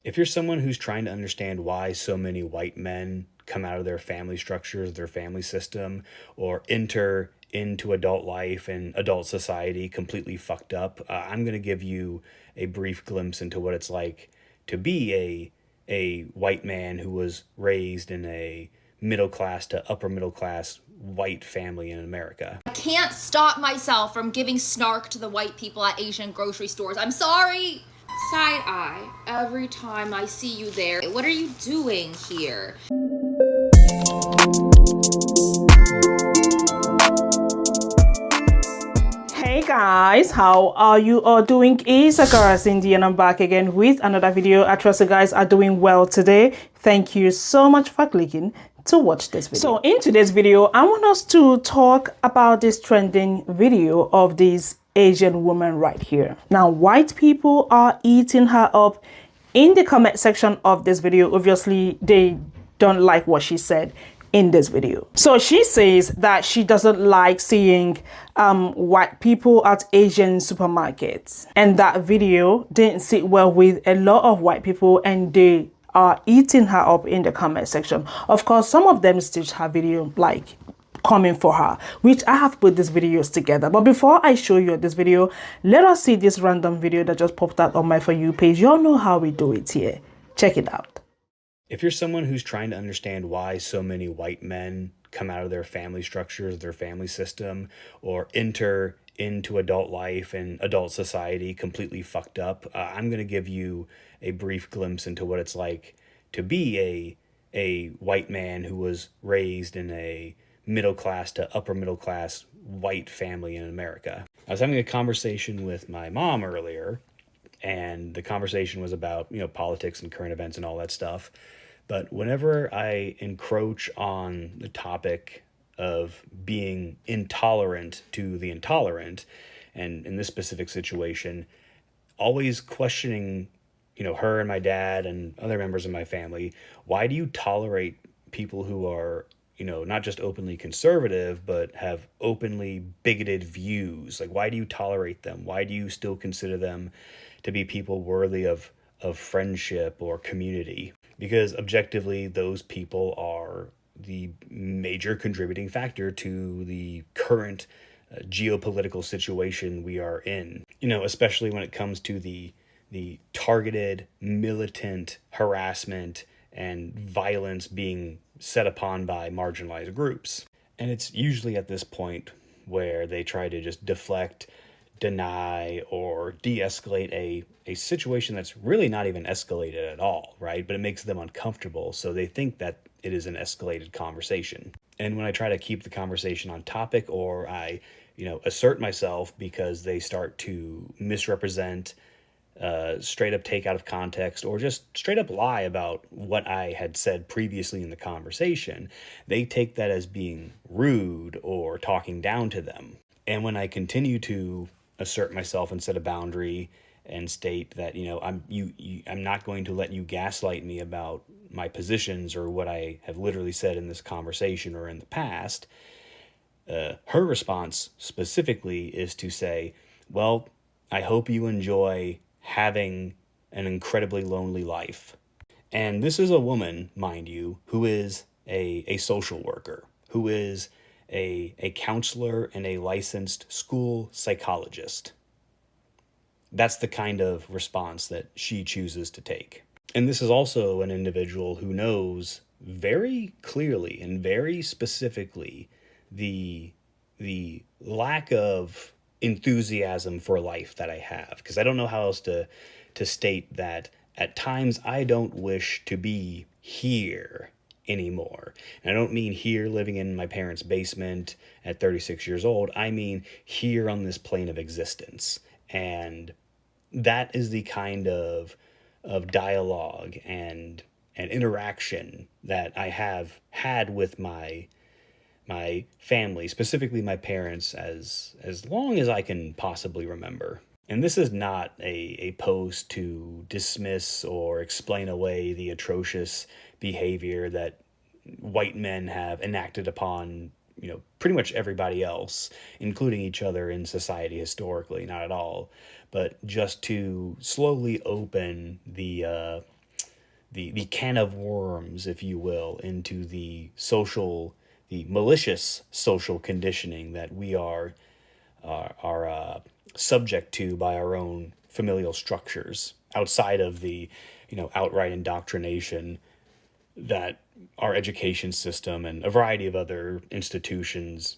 If you're someone who's trying to understand why so many white men come out of their family structures, their family system, or enter into adult life and adult society completely fucked up, I'm going to give you a brief glimpse into what it's like to be a white man who was raised in a middle class to upper middle class white family in America. I can't stop myself from giving snark to the white people at Asian grocery stores. I'm sorry. Side eye every time I see you there. What are you doing here? Hey guys, how are you all doing? It's a girl Cindy and I'm back again with another video. I trust you guys are doing well today. Thank you so much for clicking to watch this video. So in today's video, I want us to talk about this trending video of this Asian woman right here. Now, white people are eating her up in the comment section of this video. Obviously, they don't like what she said in this video. So she says that she doesn't like seeing white people at Asian supermarkets, and that video didn't sit well with a lot of white people, and they are eating her up in the comment section. Of course, some of them stitched her video like coming for her, which I have put these videos together. But before I show you this video, let us see this random video that just popped out on my For You page. Y'all know how we do it here. Check it out. If you're someone who's trying to understand why so many white men come out of their family structures, their family system, or enter into adult life and adult society completely fucked up, I'm going to give you a brief glimpse into what it's like to be a white man who was raised in a middle class to upper middle class white family in America. I was having a conversation with my mom earlier, and the conversation was about, politics and current events and all that stuff. But whenever I encroach on the topic of being intolerant to the intolerant, and in this specific situation, always questioning, her and my dad and other members of my family, why do you tolerate people who are, not just openly conservative, but have openly bigoted views? Like, why do you tolerate them? Why do you still consider them to be people worthy of friendship or community? Because objectively, those people are the major contributing factor to the current geopolitical situation we are in, especially when it comes to the targeted militant harassment and violence being set upon by marginalized groups. And it's usually at this point where they try to just deflect, deny, or de-escalate a situation that's really not even escalated at all, right? But it makes them uncomfortable, so they think that it is an escalated conversation. And when I try to keep the conversation on topic, or I, assert myself because they start to misrepresent, straight up take out of context, or just straight up lie about what I had said previously in the conversation, they take that as being rude or talking down to them. And when I continue to assert myself and set a boundary and state that, I'm not going to let you gaslight me about my positions or what I have literally said in this conversation or in the past, her response specifically is to say, well, I hope you enjoy having an incredibly lonely life. And this is a woman, mind you, who is a social worker, who is a counselor and a licensed school psychologist. That's the kind of response that she chooses to take. And this is also an individual who knows very clearly and very specifically the lack of enthusiasm for life that I have, because I don't know how else to state that at times I don't wish to be here anymore. And I don't mean here living in my parents' basement at 36 years old. I mean here on this plane of existence. And that is the kind of dialogue and interaction that I have had with my family, specifically my parents, as long as I can possibly remember. And this is not a post to dismiss or explain away the atrocious behavior that white men have enacted upon, pretty much everybody else, including each other in society historically, not at all, but just to slowly open the the can of worms, if you will, into the malicious social conditioning that we are subject to by our own familial structures outside of the, outright indoctrination that our education system and a variety of other institutions,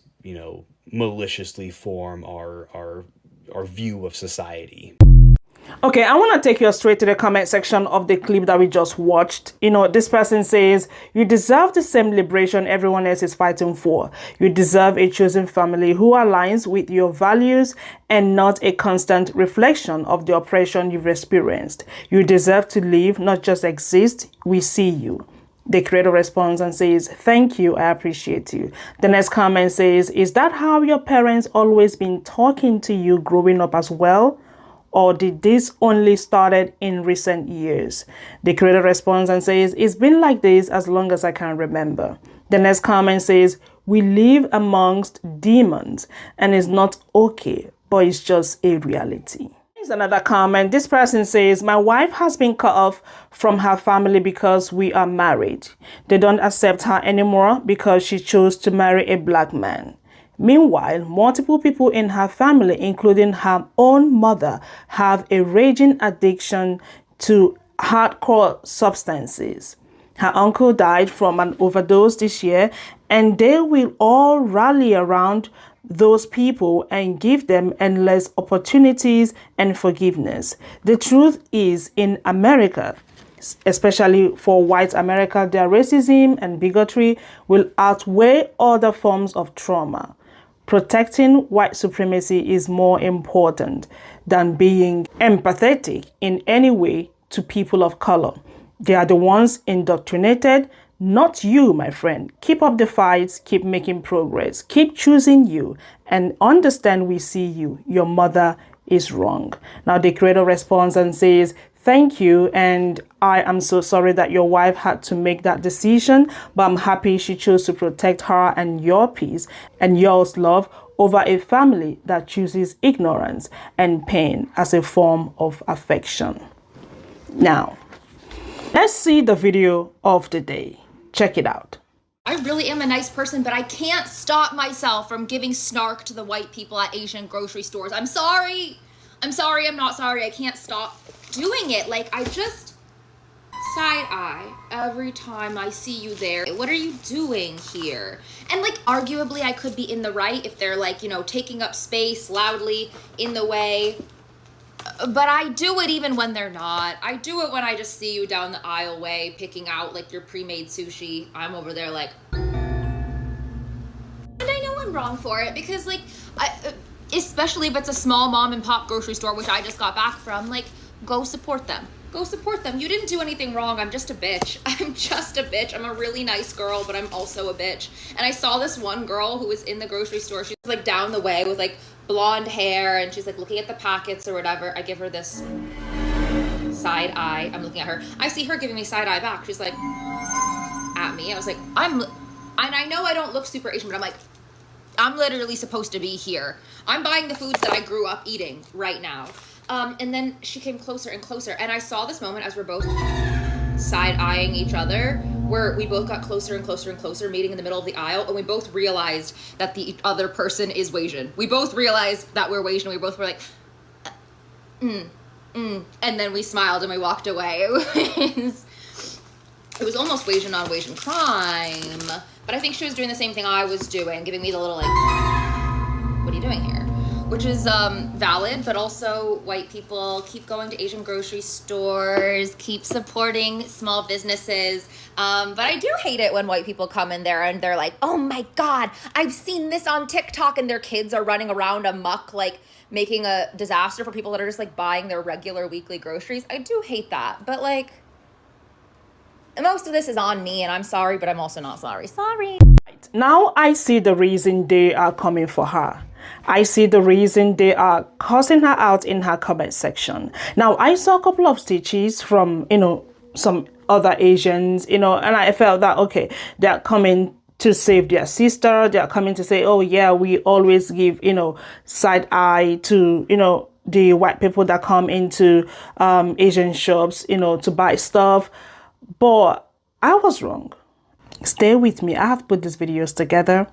maliciously form our view of society. Okay, I want to take you straight to the comment section of the clip that we just watched. This person says, you deserve the same liberation everyone else is fighting for. You deserve a chosen family who aligns with your values and not a constant reflection of the oppression you've experienced. You deserve to live, not just exist. We see you. The creator responds and says, thank you, I appreciate you. The next comment says, is that how your parents always been talking to you growing up as well? Or did this only started in recent years? The creator responds and says, it's been like this as long as I can remember. The next comment says, we live amongst demons and it's not okay, but it's just a reality. Here's another comment. This person says, my wife has been cut off from her family because we are married. They don't accept her anymore because she chose to marry a black man. Meanwhile, multiple people in her family, including her own mother, have a raging addiction to hardcore substances. Her uncle died from an overdose this year, and they will all rally around those people and give them endless opportunities and forgiveness. The truth is, in America, especially for white America, their racism and bigotry will outweigh other forms of trauma. Protecting white supremacy is more important than being empathetic in any way to people of color. They are the ones indoctrinated, not you, my friend. Keep up the fights, keep making progress, keep choosing you, and understand we see you. Your mother is wrong. Now the creator responds and says, thank you, and I am so sorry that your wife had to make that decision, but I'm happy she chose to protect her and your peace and yours love over a family that chooses ignorance and pain as a form of affection. Now, let's see the video of the day. Check it out. I really am a nice person, but I can't stop myself from giving snark to the white people at Asian grocery stores. I'm sorry. I'm sorry. I'm not sorry. I can't stop doing it. Like, I just side eye every time I see you there. What are you doing here? And like, arguably I could be in the right if they're like, taking up space loudly in the way. But I do it even when they're not. I do it when I just see you down the aisleway picking out like your pre-made sushi. I'm over there like, and I know I'm wrong for it because like, especially if it's a small mom and pop grocery store, which I just got back from, like, go support them. Go support them. You didn't do anything wrong. I'm just a bitch. I'm just a bitch. I'm a really nice girl, but I'm also a bitch. And I saw this one girl who was in the grocery store. She's like down the way with like blonde hair and she's like looking at the packets or whatever. I give her this side eye. I'm looking at her. I see her giving me side eye back. She's like at me. I was like, and I know I don't look super Asian, but I'm like, I'm literally supposed to be here. I'm buying the foods that I grew up eating right now. And then she came closer and closer. And I saw this moment as we're both side-eyeing each other, where we both got closer and closer and closer, meeting in the middle of the aisle. And we both realized that the other person is Asian. We both realized that we're Asian. We both were like, And then we smiled and we walked away. It was almost Asian on Asian crime. But I think she was doing the same thing I was doing, giving me the little like, what are you doing here? Which is valid, but also white people keep going to Asian grocery stores, keep supporting small businesses. But I do hate it when white people come in there and they're like, oh my God, I've seen this on TikTok, and their kids are running around amok, like making a disaster for people that are just like buying their regular weekly groceries. I do hate that, but like, most of this is on me, and I'm sorry, but I'm also not sorry. Sorry. Now I see the reason they are coming for her. I see the reason they are cussing her out in her comment section. Now, I saw a couple of stitches from, some other Asians, and I felt that, okay, they're coming to save their sister. They're coming to say, oh, yeah, we always give, side eye to, the white people that come into Asian shops, to buy stuff. But I was wrong. Stay with me. I have put these videos together.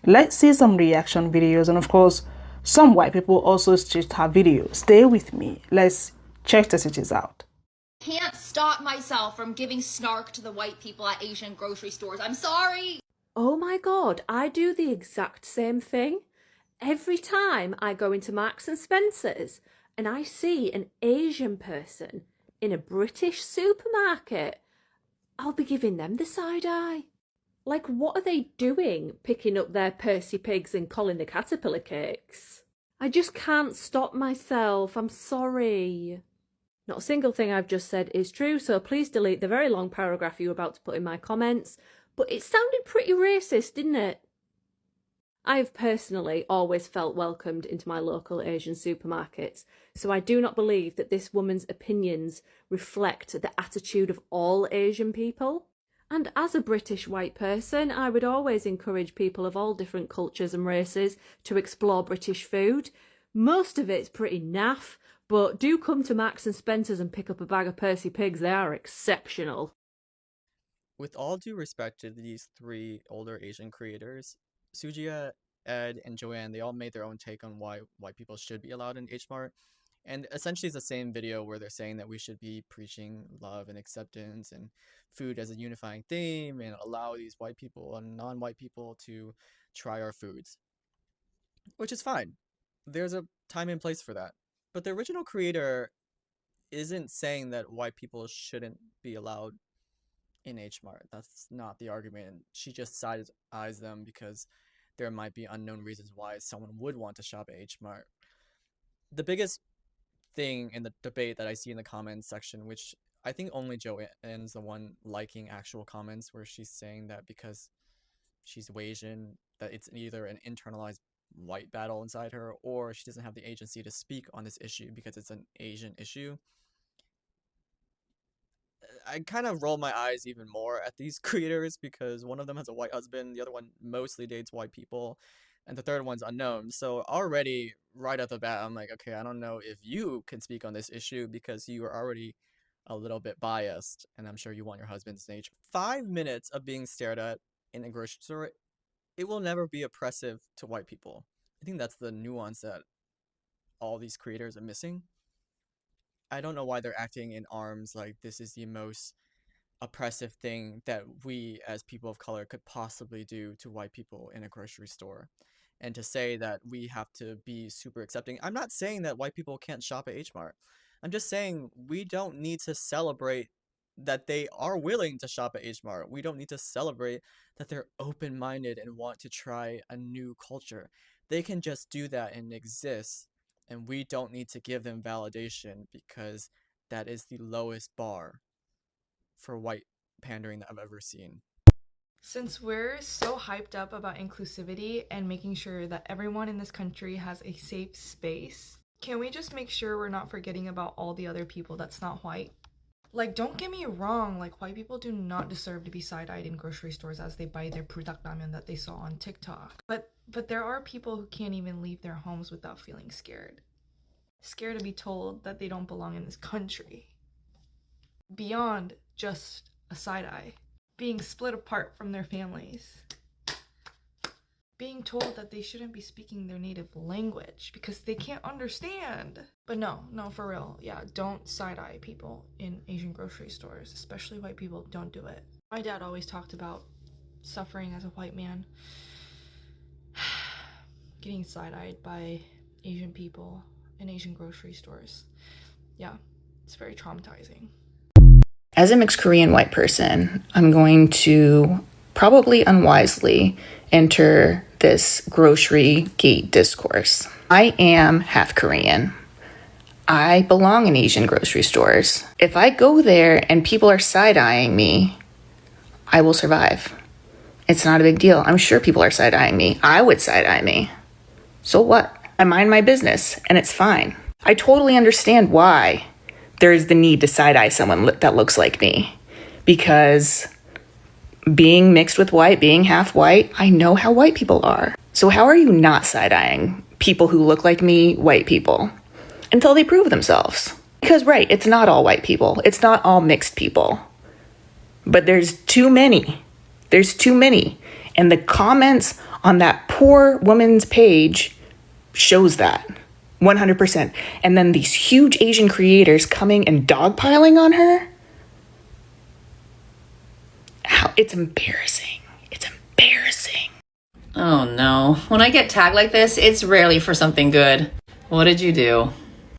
Let's see some reaction videos, and of course, some white people also stitched her video. Stay with me. Let's check the stitches out. Can't stop myself from giving snark to the white people at Asian grocery stores. I'm sorry. Oh my God, I do the exact same thing. Every time I go into Marks and Spencer's and I see an Asian person in a British supermarket, I'll be giving them the side eye. Like, what are they doing picking up their Percy pigs and Colin the Caterpillar cakes? I just can't stop myself. I'm sorry. Not a single thing I've just said is true, so please delete the very long paragraph you were about to put in my comments. But it sounded pretty racist, didn't it? I've personally always felt welcomed into my local Asian supermarkets, so I do not believe that this woman's opinions reflect the attitude of all Asian people. And as a British white person, I would always encourage people of all different cultures and races to explore British food. Most of it's pretty naff, but do come to Marks and Spencer's and pick up a bag of Percy pigs. They are exceptional. With all due respect to these three older Asian creators, Sujia, Ed, and Joanne, they all made their own take on why white people should be allowed in H Mart. And essentially it's the same video where they're saying that we should be preaching love and acceptance and food as a unifying theme and allow these white people and non-white people to try our foods. Which is fine. There's a time and place for that. But the original creator isn't saying that white people shouldn't be allowed in H Mart. That's not the argument. She just side-eyes them because there might be unknown reasons why someone would want to shop at H Mart. The biggest thing in the debate that I see in the comments section, which I think only Joanne's the one liking actual comments where she's saying that because she's Asian, that it's either an internalized white battle inside her or she doesn't have the agency to speak on this issue because it's an Asian issue. I kind of roll my eyes even more at these creators because one of them has a white husband, the other one mostly dates white people, and the third one's unknown. So already, right at the bat, I'm like, okay, I don't know if you can speak on this issue because you are already a little bit biased, and I'm sure you want your husband's age. 5 minutes of being stared at in a grocery store, it will never be oppressive to white people. I think that's the nuance that all these creators are missing. I don't know why they're acting in arms like this is the most oppressive thing that we as people of color could possibly do to white people in a grocery store. And to say that we have to be super accepting. I'm not saying that white people can't shop at H Mart. I'm just saying we don't need to celebrate that they are willing to shop at H Mart. We don't need to celebrate that they're open-minded and want to try a new culture. They can just do that and exist. And we don't need to give them validation because that is the lowest bar for white pandering that I've ever seen. Since we're so hyped up about inclusivity and making sure that everyone in this country has a safe space, can we just make sure we're not forgetting about all the other people that's not white? Like, don't get me wrong, like, white people do not deserve to be side-eyed in grocery stores as they buy their product ramen that they saw on TikTok. But there are people who can't even leave their homes without feeling scared. Scared to be told that they don't belong in this country. Beyond just a side-eye. Being split apart from their families. Being told that they shouldn't be speaking their native language because they can't understand. But no, for real. Yeah, don't side-eye people in Asian grocery stores, especially white people. Don't do it. My dad always talked about suffering as a white man. Getting side-eyed by Asian people in Asian grocery stores. Yeah, it's very traumatizing. As a mixed Korean white person, I'm going to probably unwisely enter this grocery gate discourse. I am half Korean. I belong in Asian grocery stores. If I go there and people are side-eyeing me, I will survive. It's not a big deal. I'm sure people are side-eyeing me. I would side-eye me. So what? I mind my business, and it's fine. I totally understand why there is the need to side-eye someone that looks like me. Because being mixed with white, being half white, I know how white people are. So how are you not side-eyeing people who look like me, white people, until they prove themselves? Because, right, it's not all white people. It's not all mixed people. but there's too many. There's too many. And the comments on that poor woman's page shows that 100%. And then these huge Asian creators coming and dogpiling on her. It's embarrassing. It's embarrassing. Oh no. When I get tagged like this, it's rarely for something good. What did you do?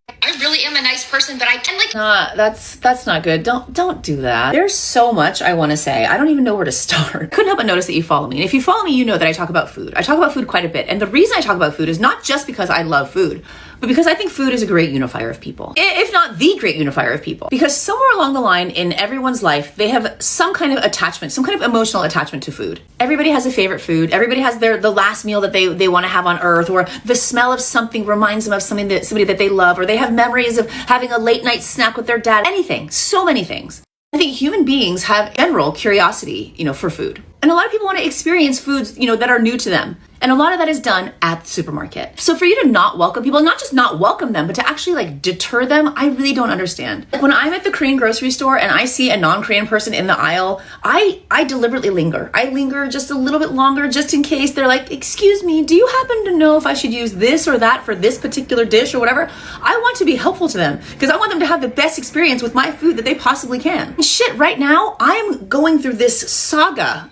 I really am a nice person, but I can like. That's not good. Don't do that. There's so much I want to say. I don't even know where to start. Couldn't help but notice that you follow me. And if you follow me, you know that I talk about food. I talk about food quite a bit. And the reason I talk about food is not just because I love food, but because I think food is a great unifier of people. If not the great unifier of people. Because somewhere along the line in everyone's life, they have some kind of attachment, some kind of emotional attachment to food. Everybody has a favorite food. Everybody has the last meal that they want to have on earth, or the smell of something reminds them of somebody that they love, or they have memories of having a late night snack with their dad. Anything. So many things. I think human beings have general curiosity, for food. And a lot of people want to experience foods, that are new to them. And a lot of that is done at the supermarket. So for you to not welcome people, not just not welcome them, but to actually deter them, I really don't understand. When I'm at the Korean grocery store and I see a non-Korean person in the aisle, I deliberately linger. I linger just a little bit longer just in case they're like, excuse me, do you happen to know if I should use this or that for this particular dish or whatever? I want to be helpful to them because I want them to have the best experience with my food that they possibly can. And shit, right now, I'm going through this saga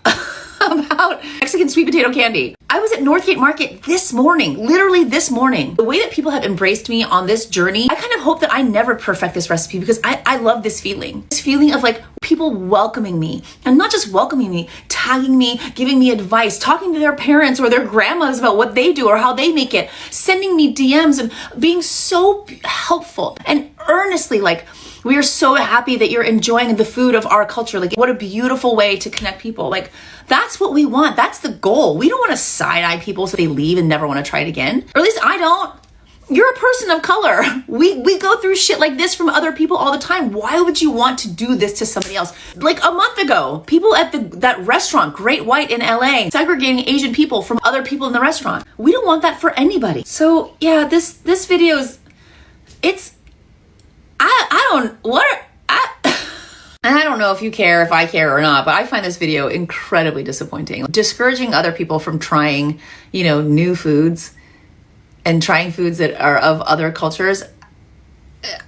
about Mexican sweet potato candy. I was at Northgate Market this morning, literally this morning. The way that people have embraced me on this journey, I kind of hope that I never perfect this recipe because I love this feeling. This feeling of people welcoming me, and not just welcoming me, tagging me, giving me advice, talking to their parents or their grandmas about what they do or how they make it, sending me DMs and being so helpful and earnestly we are so happy that you're enjoying the food of our culture. What a beautiful way to connect people. That's what we want. That's the goal. We don't want to side-eye people so they leave and never want to try it again. Or at least I don't. You're a person of color. We go through shit like this from other people all the time. Why would you want to do this to somebody else? A month ago, people at that restaurant, Great White in LA, segregating Asian people from other people in the restaurant. We don't want that for anybody. So yeah, this video is, I don't know if you care, if I care or not, but I find this video incredibly disappointing. Discouraging other people from trying, new foods and trying foods that are of other cultures.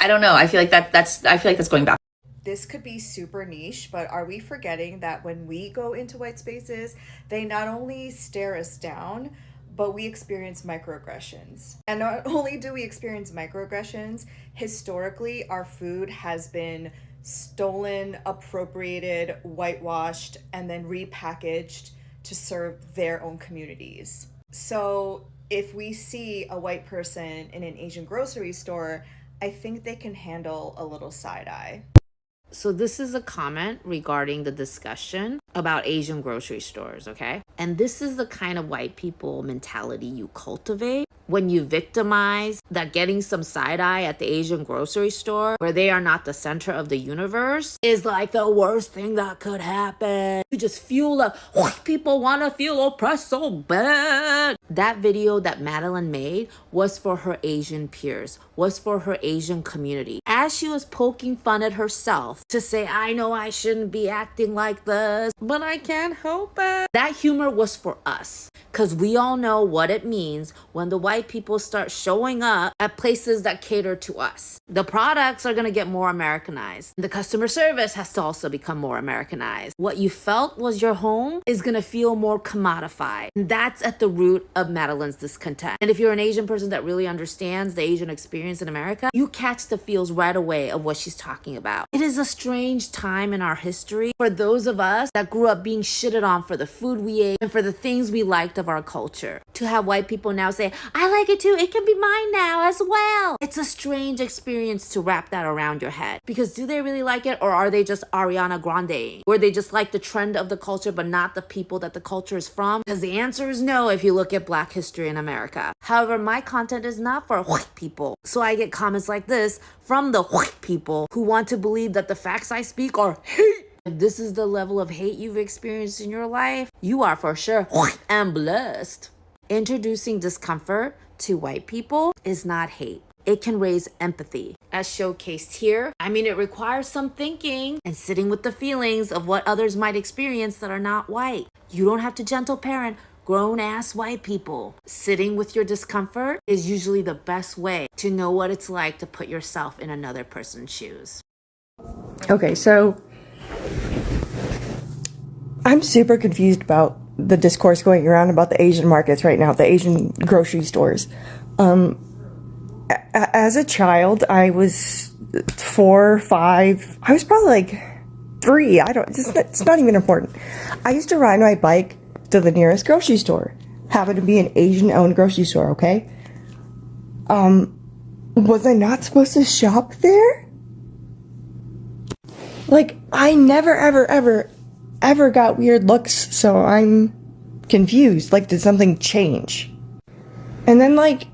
I don't know. I feel like that's going back. This could be super niche, but are we forgetting that when we go into white spaces, they not only stare us down, but we experience microaggressions. And not only do we experience microaggressions, historically, our food has been stolen, appropriated, whitewashed, and then repackaged to serve their own communities. So if we see a white person in an Asian grocery store, I think they can handle a little side eye. So this is a comment regarding the discussion about Asian grocery stores, okay? And this is the kind of white people mentality you cultivate when you victimize that getting some side eye at the Asian grocery store where they are not the center of the universe is the worst thing that could happen. You just feel white people want to feel oppressed so bad. That video that Madeline made was for her Asian peers, was for her Asian community. As she was poking fun at herself to say, I know I shouldn't be acting like this, but I can't help it. That humor was for us, because we all know what it means when the white people start showing up at places that cater to us. The products are going to get more Americanized. The customer service has to also become more Americanized. What you felt was your home is going to feel more commodified. And that's at the root of Madeline's discontent. And if you're an Asian person that really understands the Asian experience in America, you catch the feels right away of what she's talking about. It is a strange time in our history for those of us that grew up being shitted on for the food we ate and for the things we liked of our culture. To have white people now say, I like it too, it can be mine now as well. It's a strange experience to wrap that around your head. Because do they really like it, or are they just Ariana Grande? Where they just like the trend of the culture but not the people that the culture is from? Because the answer is no if you look at Black history in America. However, my content is not for white people. So I get comments like this from the white people who want to believe that the facts I speak are hate. If this is the level of hate you've experienced in your life, you are for sure white and blessed. Introducing discomfort to white people is not hate. It can raise empathy. as showcased here. I mean, it requires some thinking and sitting with the feelings of what others might experience that are not white. You don't have to gentle parent grown-ass white people. Sitting with your discomfort is usually the best way to know what it's like to put yourself in another person's shoes. Okay, so I'm super confused about the discourse going around about the Asian markets right now, the Asian grocery stores. As a child, I was 4, 5. I was probably like 3. It's not even important. I used to ride my bike to the nearest grocery store. Happened to be an Asian-owned grocery store, okay? Was I not supposed to shop there? Like, I never, ever got weird looks, so I'm confused. Like, did something change? And then, like,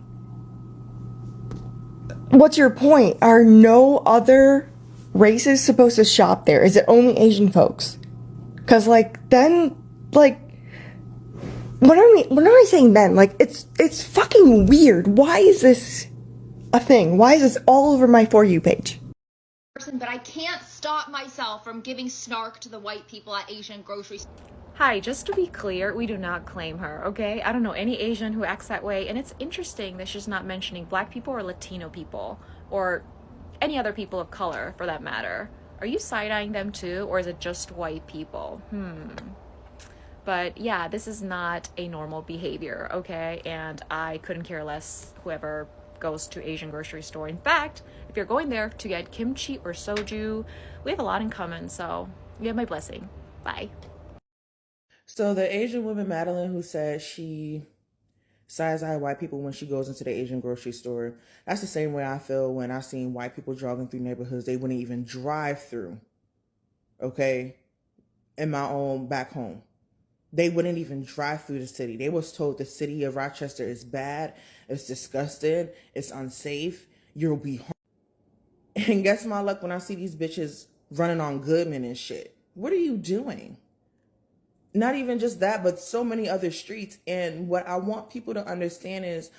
what's your point? Are no other races supposed to shop there? Is it only Asian folks? Because, like, then, like, what am I saying then? Like, it's fucking weird. Why is this a thing? Why is this all over my For You page? But I can't stop myself from giving snark to the white people at Asian grocery stores. Hi, just to be clear, we do not claim her, okay? I don't know any Asian who acts that way, and it's interesting that she's not mentioning black people or Latino people, or any other people of color, for that matter. Are you side-eyeing them too, or is it just white people? But yeah, this is not a normal behavior, okay? And I couldn't care less whoever goes to Asian grocery store. In fact, if you're going there to get kimchi or soju, we have a lot in common, so you have my blessing. Bye. So the Asian woman, Madeline, who said she size-eye white people when she goes into the Asian grocery store, that's the same way I feel when I seen white people jogging through neighborhoods they wouldn't even drive through, okay, in my own back home. They wouldn't even drive through the city. They was told the city of Rochester is bad, it's disgusting, it's unsafe, you'll be harmed. And guess my luck when I see these bitches running on Goodman and shit. What are you doing? Not even just that, but so many other streets. And what I want people to understand is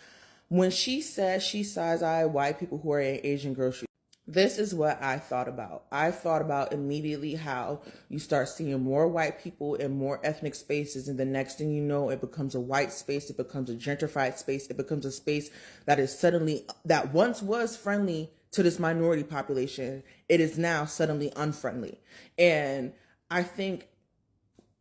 when she says she size-eye white people who are in Asian grocery, this is what I thought about. I thought about immediately how you start seeing more white people in more ethnic spaces, and the next thing you know, it becomes a white space, it becomes a gentrified space, it becomes a space that is suddenly, that once was friendly to this minority population, it is now suddenly unfriendly. And I think,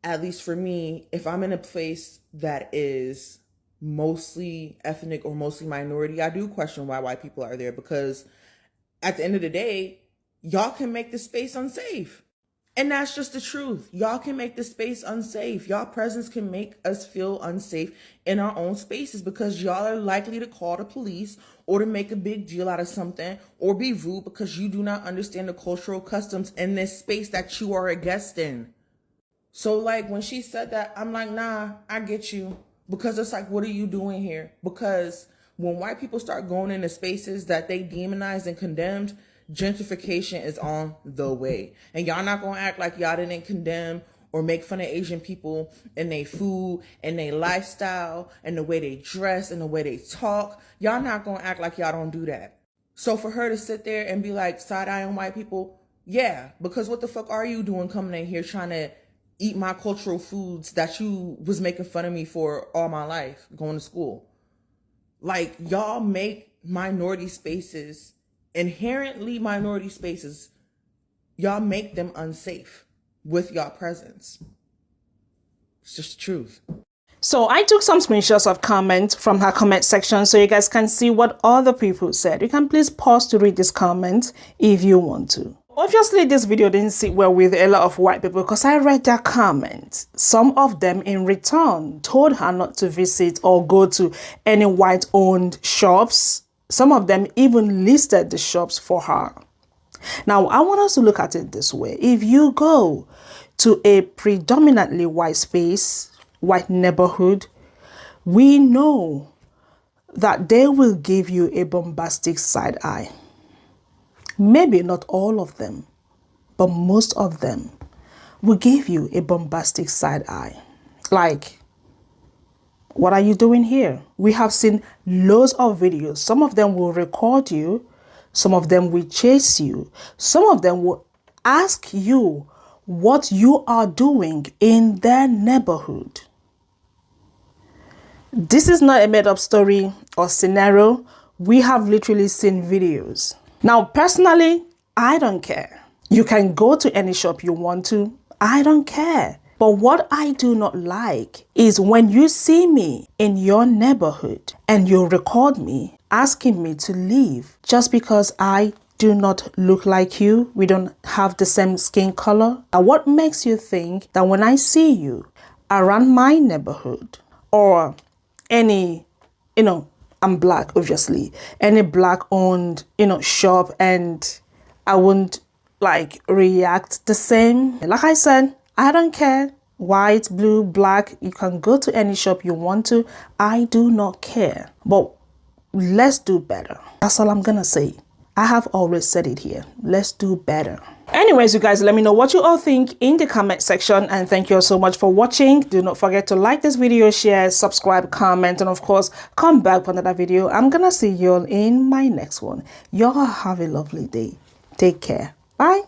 at least for me, if I'm in a place that is mostly ethnic or mostly minority, I do question why white people are there, because at the end of the day, y'all can make the space unsafe. And that's just the truth. Y'all can make the space unsafe. Y'all presence can make us feel unsafe in our own spaces because y'all are likely to call the police or to make a big deal out of something or be rude because you do not understand the cultural customs in this space that you are a guest in. So like when she said that, I'm like, nah, I get you. Because it's like, what are you doing here? Because when white people start going into spaces that they demonized and condemned, gentrification is on the way. And y'all not gonna act like y'all didn't condemn or make fun of Asian people and their food and their lifestyle and the way they dress and the way they talk. Y'all not gonna act like y'all don't do that. So for her to sit there and be like side-eye on white people, yeah, because what the fuck are you doing coming in here trying to eat my cultural foods that you was making fun of me for all my life going to school? Like, y'all make minority spaces, inherently minority spaces, y'all make them unsafe with y'all presence. It's just the truth. So I took some screenshots of comments from her comment section so you guys can see what other people said. You can please pause to read this comment if you want to. Obviously, this video didn't sit well with a lot of white people because I read their comments. Some of them in return told her not to visit or go to any white-owned shops. Some of them even listed the shops for her. Now, I want us to look at it this way. If you go to a predominantly white space, white neighborhood, we know that they will give you a bombastic side eye. Maybe not all of them, but most of them will give you a bombastic side eye. Like, what are you doing here? We have seen loads of videos. Some of them will record you Some of them will chase you. Some of them will ask you what you are doing in their neighborhood. This is not a made-up story or scenario. We have literally seen videos. Now, personally, I don't care. You can go to any shop you want to. I don't care. But what I do not like is when you see me in your neighborhood and you record me asking me to leave just because I do not look like you. We don't have the same skin color. And what makes you think that when I see you around my neighborhood or any, I'm black, obviously, any black owned, shop, and I wouldn't like react the same? Like I said, I don't care. White, blue, black, you can go to any shop you want to. I do not care. But let's do better. That's all I'm gonna say. I have always said it here. Let's do better. Anyways, you guys, let me know what you all think in the comment section, and thank you all so much for watching. Do not forget to like this video, share, subscribe, comment, and of course, come back for another video. I'm gonna see you all in my next one. Y'all have a lovely day. Take care. Bye.